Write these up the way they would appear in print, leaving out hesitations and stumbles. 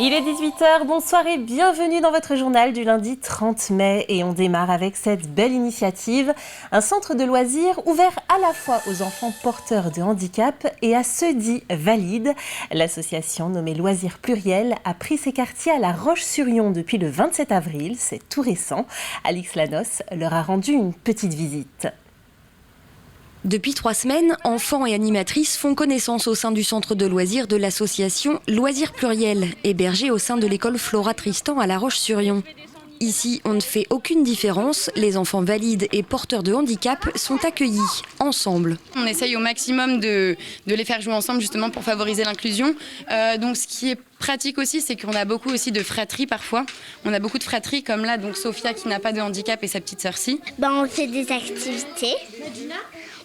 Il est 18h, bonsoir et bienvenue dans votre journal du lundi 30 mai. Et on démarre avec cette belle initiative, un centre de loisirs ouvert à la fois aux enfants porteurs de handicap et à ceux dits valides. L'association nommée Loisirs Pluriels a pris ses quartiers à La Roche-sur-Yon depuis le 27 avril, c'est tout récent. Alix Lanos leur a rendu une petite visite. Depuis 3 semaines, enfants et animatrices font connaissance au sein du centre de loisirs de l'association Loisirs Pluriels, hébergé au sein de l'école Flora Tristan à La Roche-sur-Yon. Ici, on ne fait aucune différence, les enfants valides et porteurs de handicap sont accueillis ensemble. On essaye au maximum de les faire jouer ensemble justement pour favoriser l'inclusion. Donc ce qui est pratique aussi, c'est qu'on a beaucoup aussi de fratries parfois. On a beaucoup de fratries comme là, donc Sophia qui n'a pas de handicap et sa petite sœur si. On fait des activités,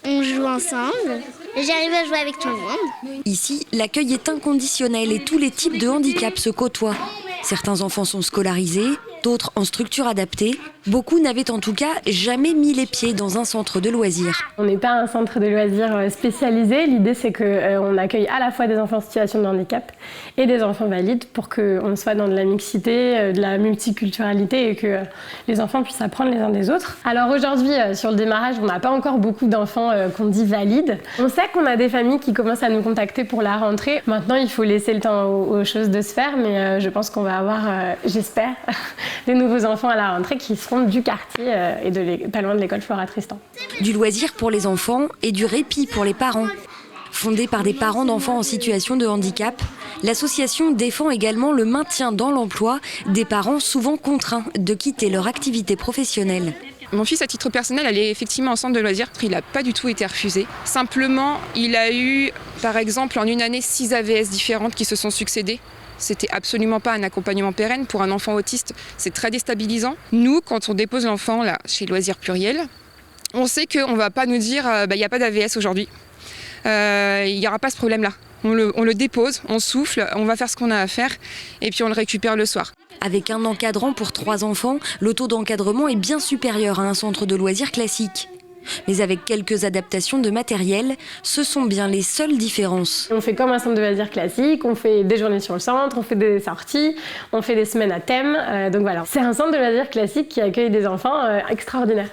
on joue ensemble. J'arrive à jouer avec tout le monde. Ici, l'accueil est inconditionnel et tous les types de handicap se côtoient. Certains enfants sont scolarisés, d'autres en structure adaptée. Beaucoup n'avaient en tout cas jamais mis les pieds dans un centre de loisirs. On n'est pas un centre de loisirs spécialisé. L'idée, c'est qu'on accueille à la fois des enfants en situation de handicap et des enfants valides pour qu'on soit dans de la mixité, de la multiculturalité et que les enfants puissent apprendre les uns des autres. Alors aujourd'hui, sur le démarrage, on n'a pas encore beaucoup d'enfants qu'on dit valides. On sait qu'on a des familles qui commencent à nous contacter pour la rentrée. Maintenant, il faut laisser le temps aux choses de se faire, mais je pense qu'on va avoir, j'espère, des nouveaux enfants à la rentrée qui seront du quartier et pas loin de l'école Flora Tristan. Du loisir pour les enfants et du répit pour les parents. Fondée par des parents d'enfants en situation de handicap, l'association défend également le maintien dans l'emploi des parents souvent contraints de quitter leur activité professionnelle. Mon fils, à titre personnel, allait effectivement en centre de loisirs. Il n'a pas du tout été refusé. Simplement, il a eu, par exemple, en une année, 6 AVS différentes qui se sont succédées. C'était absolument pas un accompagnement pérenne pour un enfant autiste. C'est très déstabilisant. Nous, quand on dépose l'enfant là, chez Loisirs Pluriels, on sait qu'on ne va pas nous dire il n'y a pas d'AVS aujourd'hui. Il n'y aura pas ce problème-là. On le dépose, on souffle, on va faire ce qu'on a à faire et puis on le récupère le soir. Avec un encadrant pour 3 enfants, le taux d'encadrement est bien supérieur à un centre de loisirs classique. Mais avec quelques adaptations de matériel, ce sont bien les seules différences. On fait comme un centre de loisirs classique, on fait des journées sur le centre, on fait des sorties, on fait des semaines à thème. Donc voilà, c'est un centre de loisirs classique qui accueille des enfants extraordinaires.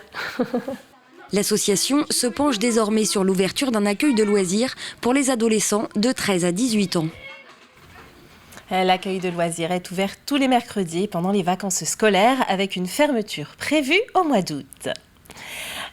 L'association se penche désormais sur l'ouverture d'un accueil de loisirs pour les adolescents de 13 à 18 ans. L'accueil de loisirs est ouvert tous les mercredis pendant les vacances scolaires avec une fermeture prévue au mois d'août.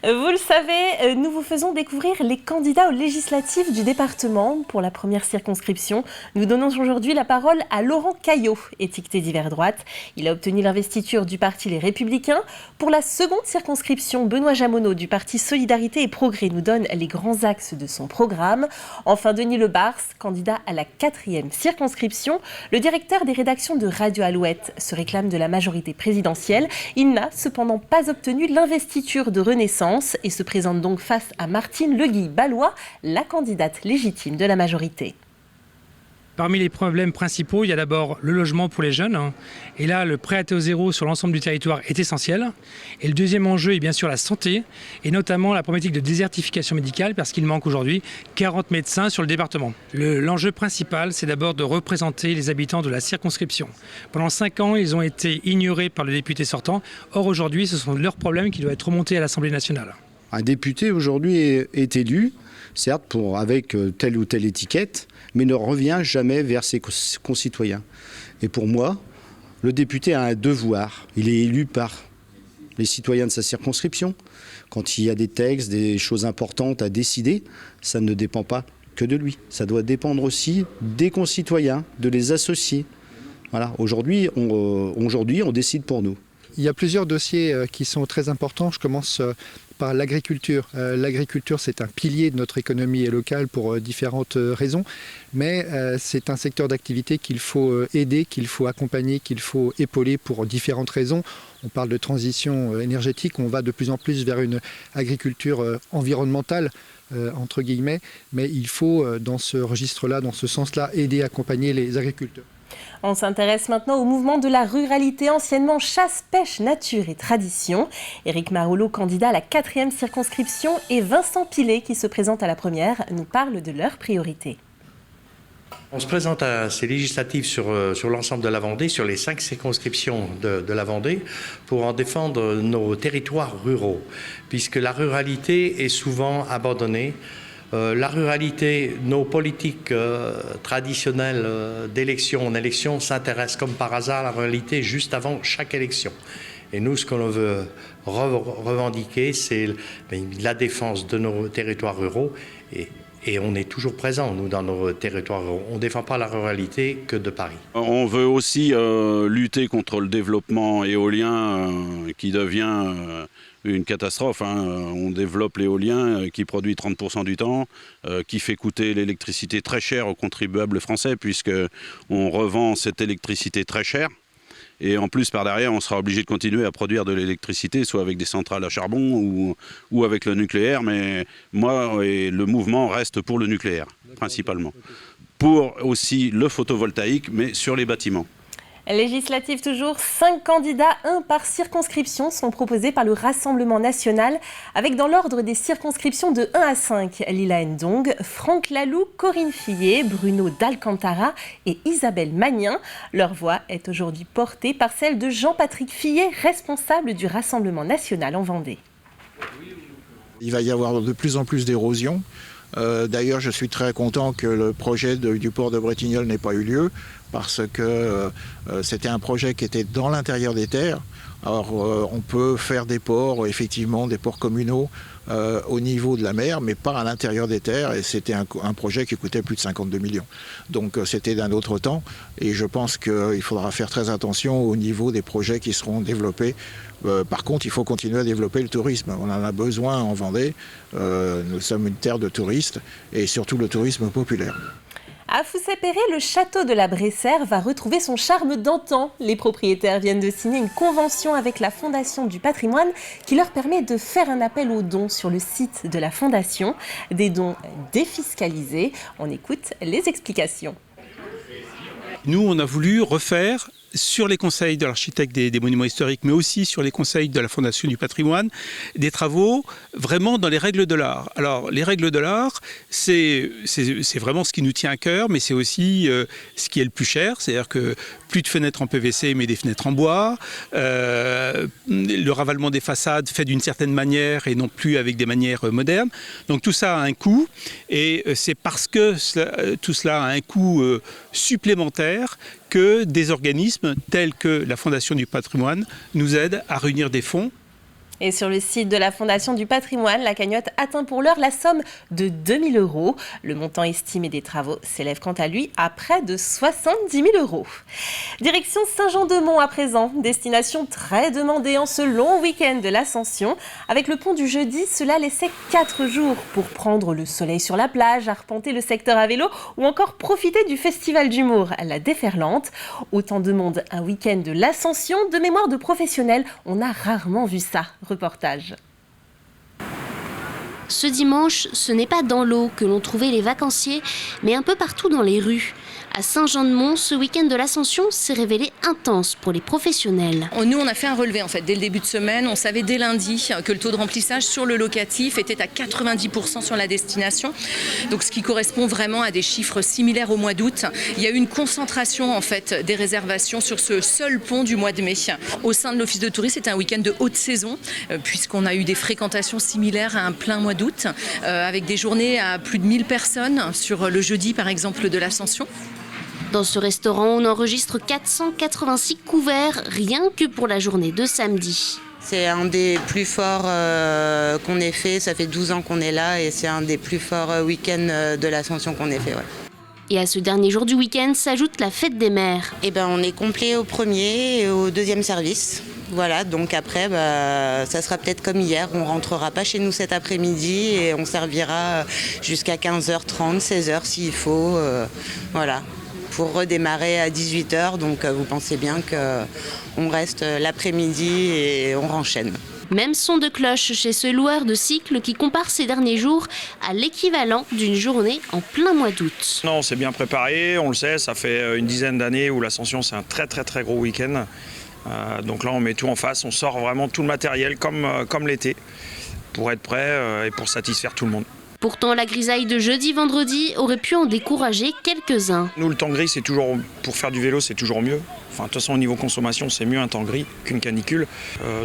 Vous le savez, nous vous faisons découvrir les candidats aux législatives du département. Pour la première circonscription, nous donnons aujourd'hui la parole à Laurent Caillot, étiqueté d'hiver droite. Il a obtenu l'investiture du parti Les Républicains. Pour la seconde circonscription, Benoît Jamonneau du parti Solidarité et Progrès nous donne les grands axes de son programme. Enfin, Denis Lebars, candidat à la 4e circonscription. Le directeur des rédactions de Radio Alouette se réclame de la majorité présidentielle. Il n'a cependant pas obtenu l'investiture de Renaissance et se présente donc face à Martine Legui-Ballois, la candidate légitime de la majorité. Parmi les problèmes principaux, il y a d'abord le logement pour les jeunes. Et là, le prêt à taux zéro sur l'ensemble du territoire est essentiel. Et le deuxième enjeu est bien sûr la santé, et notamment la problématique de désertification médicale, parce qu'il manque aujourd'hui 40 médecins sur le département. L'enjeu principal, c'est d'abord de représenter les habitants de la circonscription. Pendant 5 ans, ils ont été ignorés par le député sortant. Or, aujourd'hui, ce sont leurs problèmes qui doivent être remontés à l'Assemblée nationale. Un député aujourd'hui est élu, certes avec telle ou telle étiquette, mais ne revient jamais vers ses concitoyens. Et pour moi, le député a un devoir. Il est élu par les citoyens de sa circonscription. Quand il y a des textes, des choses importantes à décider, ça ne dépend pas que de lui. Ça doit dépendre aussi des concitoyens, de les associer. Voilà. Aujourd'hui, on décide pour nous. Il y a plusieurs dossiers qui sont très importants. Je commence par l'agriculture. L'agriculture, c'est un pilier de notre économie locale pour différentes raisons, mais c'est un secteur d'activité qu'il faut aider, qu'il faut accompagner, qu'il faut épauler pour différentes raisons. On parle de transition énergétique, on va de plus en plus vers une agriculture environnementale, entre guillemets, mais il faut, dans ce registre-là, dans ce sens-là, aider, accompagner les agriculteurs. On s'intéresse maintenant au mouvement de la ruralité, anciennement chasse, pêche, nature et tradition. Éric Marolleau, candidat à la 4e circonscription, et Vincent Pilet, qui se présente à la première, nous parlent de leurs priorités. On se présente à ces législatives sur l'ensemble de la Vendée, sur les 5 circonscriptions de la Vendée, pour en défendre nos territoires ruraux, puisque la ruralité est souvent abandonnée. La ruralité, nos politiques traditionnelles d'élection en élection s'intéressent comme par hasard à la ruralité juste avant chaque élection. Et nous, ce qu'on veut revendiquer, c'est la défense de nos territoires ruraux. Et on est toujours présent, nous, dans nos territoires ruraux. On ne défend pas la ruralité que de Paris. On veut aussi lutter contre le développement éolien qui devient une catastrophe. On développe l'éolien qui produit 30% du temps, qui fait coûter l'électricité très cher aux contribuables français, puisqu'on revend cette électricité très chère. Et en plus, par derrière, on sera obligé de continuer à produire de l'électricité, soit avec des centrales à charbon ou avec le nucléaire. Mais moi, le mouvement reste pour le nucléaire, principalement. Pour aussi le photovoltaïque, mais sur les bâtiments. Législative toujours, 5 candidats, 1 par circonscription, sont proposés par le Rassemblement national, avec dans l'ordre des circonscriptions de 1 à 5, Lila Ndong, Franck Laloux, Corinne Fillet, Bruno D'Alcantara et Isabelle Magnin. Leur voix est aujourd'hui portée par celle de Jean-Patrick Fillet, responsable du Rassemblement national en Vendée. Il va y avoir de plus en plus d'érosion. D'ailleurs, je suis très content que le projet du port de Bretignolles n'ait pas eu lieu, parce que c'était un projet qui était dans l'intérieur des terres. Alors, on peut faire des ports, effectivement, des ports communaux au niveau de la mer, mais pas à l'intérieur des terres. Et c'était un projet qui coûtait plus de 52 millions. Donc, c'était d'un autre temps. Et je pense qu'il faudra faire très attention au niveau des projets qui seront développés. Par contre, il faut continuer à développer le tourisme. On en a besoin en Vendée. Nous sommes une terre de touristes et surtout le tourisme populaire. À Foussay-Perret, le château de la Bressère va retrouver son charme d'antan. Les propriétaires viennent de signer une convention avec la Fondation du patrimoine qui leur permet de faire un appel aux dons sur le site de la Fondation. Des dons défiscalisés. On écoute les explications. Nous, on a voulu refaire, sur les conseils de l'architecte des monuments historiques, mais aussi sur les conseils de la Fondation du patrimoine, des travaux vraiment dans les règles de l'art. Alors, les règles de l'art, c'est vraiment ce qui nous tient à cœur, mais c'est aussi ce qui est le plus cher, c'est-à-dire que plus de fenêtres en PVC, mais des fenêtres en bois, le ravalement des façades fait d'une certaine manière et non plus avec des manières modernes. Donc tout ça a un coût, et c'est parce que tout cela a un coût supplémentaire que des organismes tels que la Fondation du patrimoine nous aident à réunir des fonds. Et sur le site de la Fondation du patrimoine, la cagnotte atteint pour l'heure la somme de 2 000 €. Le montant estimé des travaux s'élève quant à lui à près de 70 000 €. Direction Saint-Jean-de-Mont à présent, destination très demandée en ce long week-end de l'Ascension. Avec le pont du jeudi, cela laissait 4 jours pour prendre le soleil sur la plage, arpenter le secteur à vélo ou encore profiter du festival d'humour à la Déferlante. Autant de monde un week-end de l'Ascension, de mémoire de professionnels, on a rarement vu ça. Reportage. Ce dimanche, ce n'est pas dans l'eau que l'on trouvait les vacanciers, mais un peu partout dans les rues. À Saint-Jean-de-Mont, ce week-end de l'Ascension s'est révélé intense pour les professionnels. Nous, on a fait un relevé en fait dès le début de semaine. On savait dès lundi que le taux de remplissage sur le locatif était à 90% sur la destination. Donc, ce qui correspond vraiment à des chiffres similaires au mois d'août. Il y a eu une concentration en fait des réservations sur ce seul pont du mois de mai. Au sein de l'Office de tourisme, c'était un week-end de haute saison puisqu'on a eu des fréquentations similaires à un plein mois d'août avec des journées à plus de 1000 personnes sur le jeudi par exemple de l'Ascension. Dans ce restaurant, on enregistre 486 couverts rien que pour la journée de samedi. C'est un des plus forts qu'on ait fait, ça fait 12 ans qu'on est là et c'est un des plus forts week-ends de l'Ascension qu'on ait fait. Ouais. Et à ce dernier jour du week-end s'ajoute la fête des mères. On est complet au premier et au deuxième service. Voilà, donc après, ça sera peut-être comme hier, on rentrera pas chez nous cet après-midi et on servira jusqu'à 15h30, 16h s'il faut, voilà, pour redémarrer à 18h. Donc vous pensez bien qu'on reste l'après-midi et on renchaîne. Même son de cloche chez ce loueur de cycles qui compare ces derniers jours à l'équivalent d'une journée en plein mois d'août. Non, on s'est bien préparé, on le sait, ça fait une dizaine d'années où l'Ascension c'est un très très très gros week-end. Donc là on met tout en face, on sort vraiment tout le matériel comme l'été pour être prêt et pour satisfaire tout le monde. Pourtant, la grisaille de jeudi-vendredi aurait pu en décourager quelques-uns. Nous, le temps gris, c'est toujours, pour faire du vélo, c'est toujours mieux. Enfin, de toute façon, au niveau consommation, c'est mieux un temps gris qu'une canicule.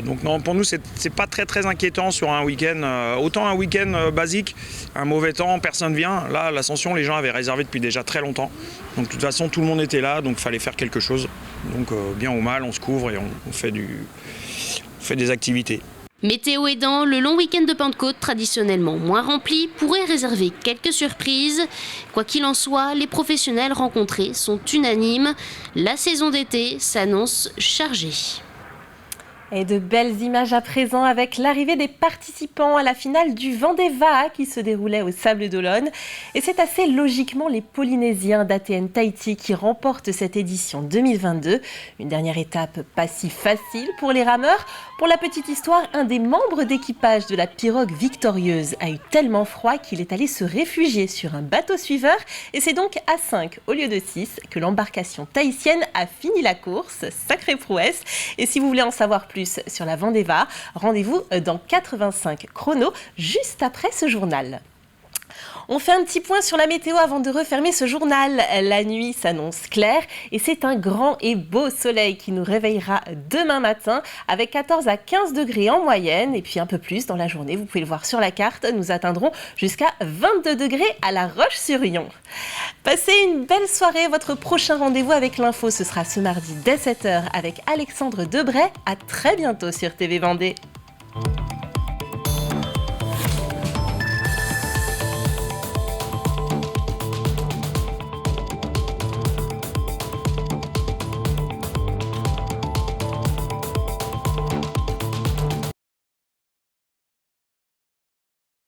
Donc non, pour nous, c'est pas très inquiétant sur un week-end. Autant un week-end basique, un mauvais temps, personne vient. Là, l'Ascension, les gens avaient réservé depuis déjà très longtemps. Donc de toute façon, tout le monde était là, donc il fallait faire quelque chose. Donc bien ou mal, on se couvre et on fait des activités. Météo aidant, le long week-end de Pentecôte, traditionnellement moins rempli, pourrait réserver quelques surprises. Quoi qu'il en soit, les professionnels rencontrés sont unanimes. La saison d'été s'annonce chargée. Et de belles images à présent avec l'arrivée des participants à la finale du Vendée Va'a qui se déroulait au Sables d'Olonne. Et c'est assez logiquement les Polynésiens d'ATN Tahiti qui remportent cette édition 2022. Une dernière étape pas si facile pour les rameurs. Pour la petite histoire, un des membres d'équipage de la pirogue victorieuse a eu tellement froid qu'il est allé se réfugier sur un bateau suiveur. Et c'est donc à 5 au lieu de 6 que l'embarcation tahitienne a fini la course. Sacrée prouesse. Et si vous voulez en savoir plus sur la Vendée Va'a, rendez-vous dans 85 chrono juste après ce journal. On fait un petit point sur la météo avant de refermer ce journal. La nuit s'annonce claire et c'est un grand et beau soleil qui nous réveillera demain matin avec 14 à 15 degrés en moyenne et puis un peu plus dans la journée. Vous pouvez le voir sur la carte, nous atteindrons jusqu'à 22 degrés à La Roche-sur-Yon. Passez une belle soirée. Votre prochain rendez-vous avec l'info, ce sera ce mardi dès 7h avec Alexandre Debray. À très bientôt sur TV Vendée.